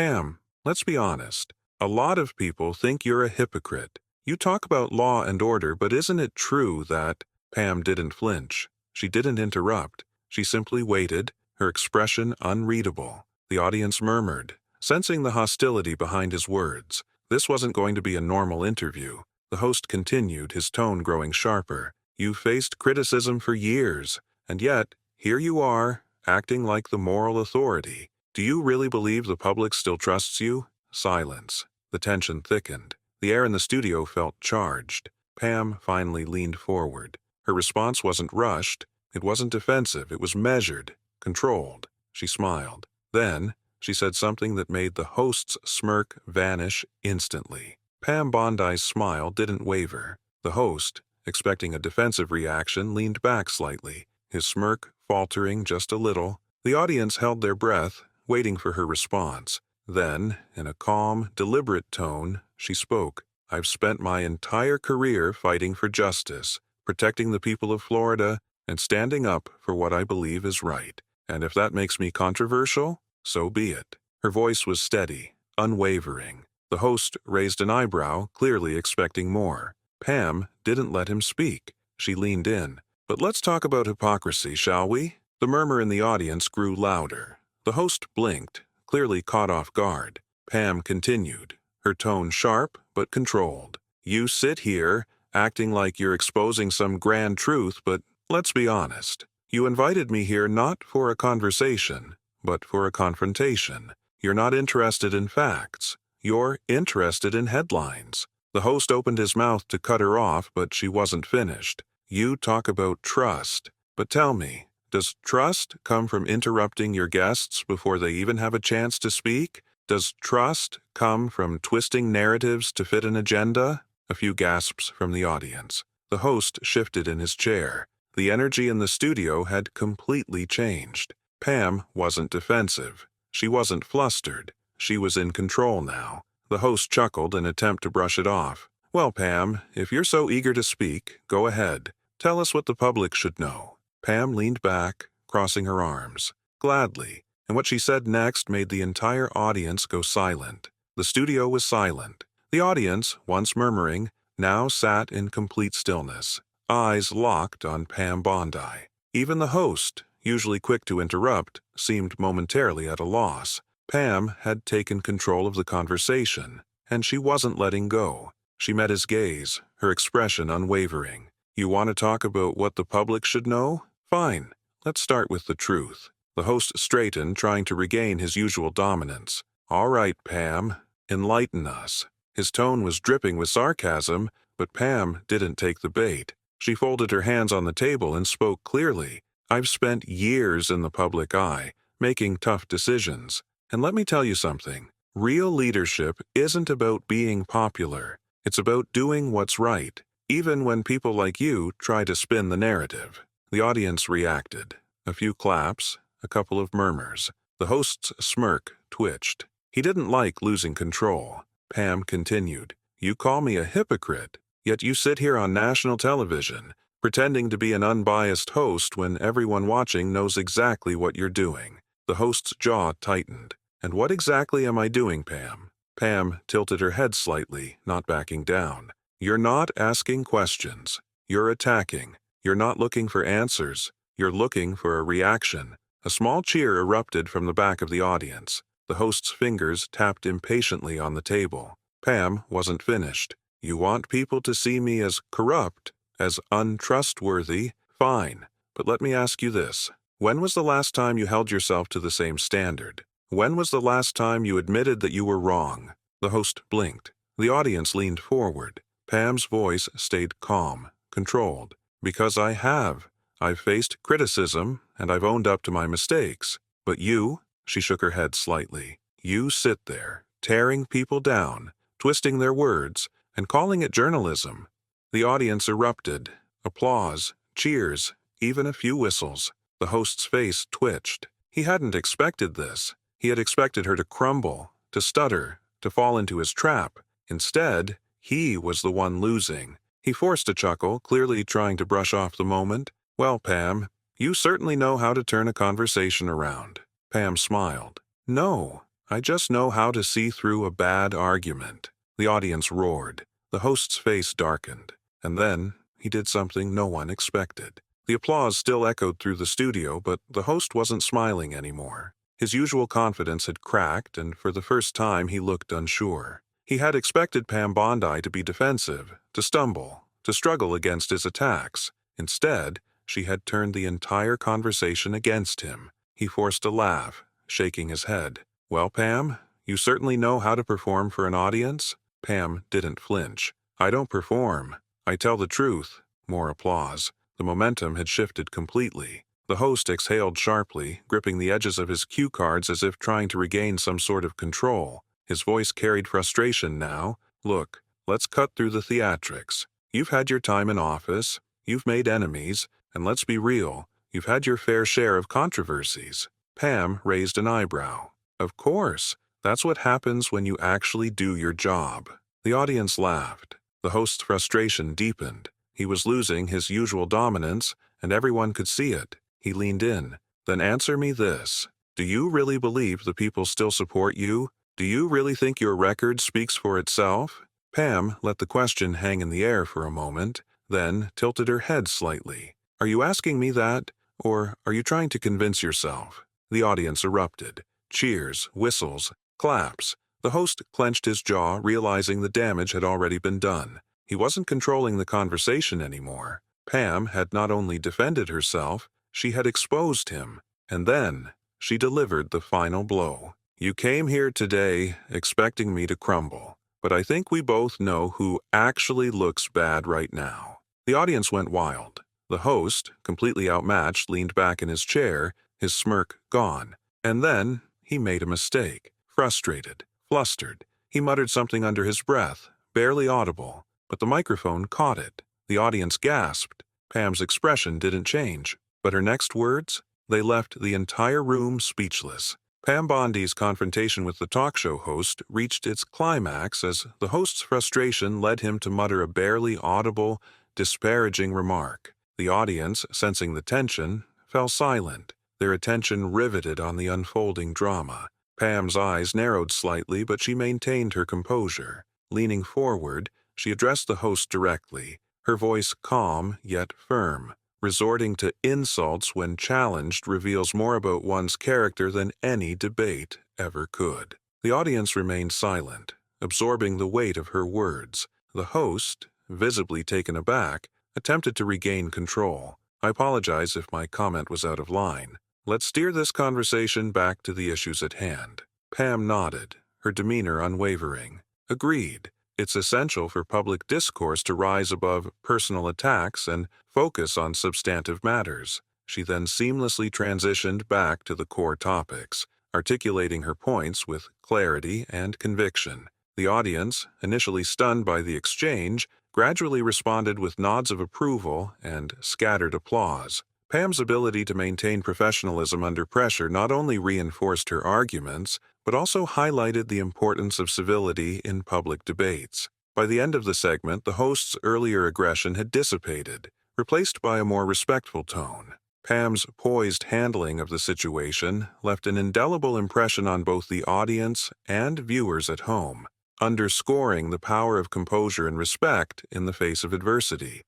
Pam, let's be honest. A lot of people think you're a hypocrite. You talk about law and order, but isn't it true that Pam didn't flinch? She didn't interrupt. She simply waited, her expression unreadable. The audience murmured, sensing the hostility behind his words. This wasn't going to be a normal interview. The host continued, his tone growing sharper. You faced criticism for years, and yet, here you are, acting like the moral authority. Do you really believe the public still trusts you? Silence. The tension thickened. The air in the studio felt charged. Pam finally leaned forward. Her response wasn't rushed. It wasn't defensive. It was measured, controlled. She smiled. Then, she said something that made the host's smirk vanish instantly. Pam Bondi's smile didn't waver. The host, expecting a defensive reaction, leaned back slightly, his smirk faltering just a little. The audience held their breath, waiting for her response. Then, in a calm, deliberate tone, she spoke. I've spent my entire career fighting for justice, protecting the people of Florida, and standing up for what I believe is right. And if that makes me controversial, so be it. Her voice was steady, unwavering. The host raised an eyebrow, clearly expecting more. Pam didn't let him speak. She leaned in. But let's talk about hypocrisy, shall we? The murmur in the audience grew louder. The host blinked, clearly caught off guard. Pam continued, her tone sharp but controlled. You sit here, acting like you're exposing some grand truth, but let's be honest. You invited me here not for a conversation, but for a confrontation. You're not interested in facts. You're interested in headlines. The host opened his mouth to cut her off, but she wasn't finished. You talk about trust. But tell me, does trust come from interrupting your guests before they even have a chance to speak? Does trust come from twisting narratives to fit an agenda? A few gasps from the audience. The host shifted in his chair. The energy in the studio had completely changed. Pam wasn't defensive. She wasn't flustered. She was in control now. The host chuckled in an attempt to brush it off. Well, Pam, if you're so eager to speak, go ahead. Tell us what the public should know. Pam leaned back, crossing her arms. Gladly. And what she said next made the entire audience go silent. The studio was silent. The audience, once murmuring, now sat in complete stillness, eyes locked on Pam Bondi. Even the host, usually quick to interrupt, seemed momentarily at a loss. Pam had taken control of the conversation, and she wasn't letting go. She met his gaze, her expression unwavering. You want to talk about what the public should know? Fine. Let's start with the truth. The host straightened, trying to regain his usual dominance. All right, Pam, enlighten us. His tone was dripping with sarcasm, but Pam didn't take the bait. She folded her hands on the table and spoke clearly. I've spent years in the public eye, making tough decisions. And let me tell you something. Real leadership isn't about being popular. It's about doing what's right, even when people like you try to spin the narrative. The audience reacted. A few claps, a couple of murmurs. The host's smirk twitched. He didn't like losing control. Pam continued. You call me a hypocrite, yet you sit here on national television, pretending to be an unbiased host when everyone watching knows exactly what you're doing. The host's jaw tightened. And what exactly am I doing, Pam? Pam tilted her head slightly, not backing down. You're not asking questions. You're attacking. You're not looking for answers. You're looking for a reaction. A small cheer erupted from the back of the audience. The host's fingers tapped impatiently on the table. Pam wasn't finished. You want people to see me as corrupt, as untrustworthy? Fine. But let me ask you this. When was the last time you held yourself to the same standard? When was the last time you admitted that you were wrong? The host blinked. The audience leaned forward. Pam's voice stayed calm, controlled. Because I have. I've faced criticism, and I've owned up to my mistakes. But you? She shook her head slightly. You sit there, tearing people down, twisting their words, and calling it journalism. The audience erupted. Applause, cheers, even a few whistles. The host's face twitched. He hadn't expected this. He had expected her to crumble, to stutter, to fall into his trap. Instead, he was the one losing. He forced a chuckle, clearly trying to brush off the moment. Well, Pam, you certainly know how to turn a conversation around. Pam smiled. No, I just know how to see through a bad argument." The audience roared. The host's face darkened. And then he did something no one expected. The applause still echoed through the studio, but the host wasn't smiling anymore. His usual confidence had cracked, and for the first time he looked unsure. He had expected Pam Bondi to be defensive, to stumble, to struggle against his attacks. Instead, she had turned the entire conversation against him. He forced a laugh, shaking his head. "Well, Pam, you certainly know how to perform for an audience?" Pam didn't flinch. "I don't perform. I tell the truth." More applause. The momentum had shifted completely. The host exhaled sharply, gripping the edges of his cue cards as if trying to regain some sort of control. His voice carried frustration now. "Look, let's cut through the theatrics. You've had your time in office, you've made enemies, and let's be real, you've had your fair share of controversies." Pam raised an eyebrow. "Of course. That's what happens when you actually do your job." The audience laughed. The host's frustration deepened. He was losing his usual dominance, and everyone could see it. He leaned in. "Then answer me this. Do you really believe the people still support you? Do you really think your record speaks for itself?" Pam let the question hang in the air for a moment, then tilted her head slightly. "Are you asking me that, or are you trying to convince yourself?" The audience erupted. Cheers, whistles, claps. The host clenched his jaw, realizing the damage had already been done. He wasn't controlling the conversation anymore. Pam had not only defended herself, she had exposed him. And then she delivered the final blow. "You came here today expecting me to crumble, but I think we both know who actually looks bad right now." The audience went wild. The host, completely outmatched, leaned back in his chair, his smirk gone. And then he made a mistake. Frustrated, flustered, he muttered something under his breath, barely audible, but the microphone caught it. The audience gasped. Pam's expression didn't change, but her next words, they left the entire room speechless. Pam Bondi's confrontation with the talk show host reached its climax as the host's frustration led him to mutter a barely audible, disparaging remark. The audience, sensing the tension, fell silent, their attention riveted on the unfolding drama. Pam's eyes narrowed slightly, but she maintained her composure. Leaning forward, she addressed the host directly, her voice calm yet firm. Resorting to insults when challenged reveals more about one's character than any debate ever could. The audience remained silent, absorbing the weight of her words. The host, visibly taken aback, attempted to regain control. "I apologize if my comment was out of line. Let's steer this conversation back to the issues at hand." Pam nodded, her demeanor unwavering. "Agreed. It's essential for public discourse to rise above personal attacks and focus on substantive matters." She then seamlessly transitioned back to the core topics, articulating her points with clarity and conviction. The audience, initially stunned by the exchange, gradually responded with nods of approval and scattered applause. Pam's ability to maintain professionalism under pressure not only reinforced her arguments, but also highlighted the importance of civility in public debates. By the end of the segment, the host's earlier aggression had dissipated, replaced by a more respectful tone. Pam's poised handling of the situation left an indelible impression on both the audience and viewers at home, underscoring the power of composure and respect in the face of adversity.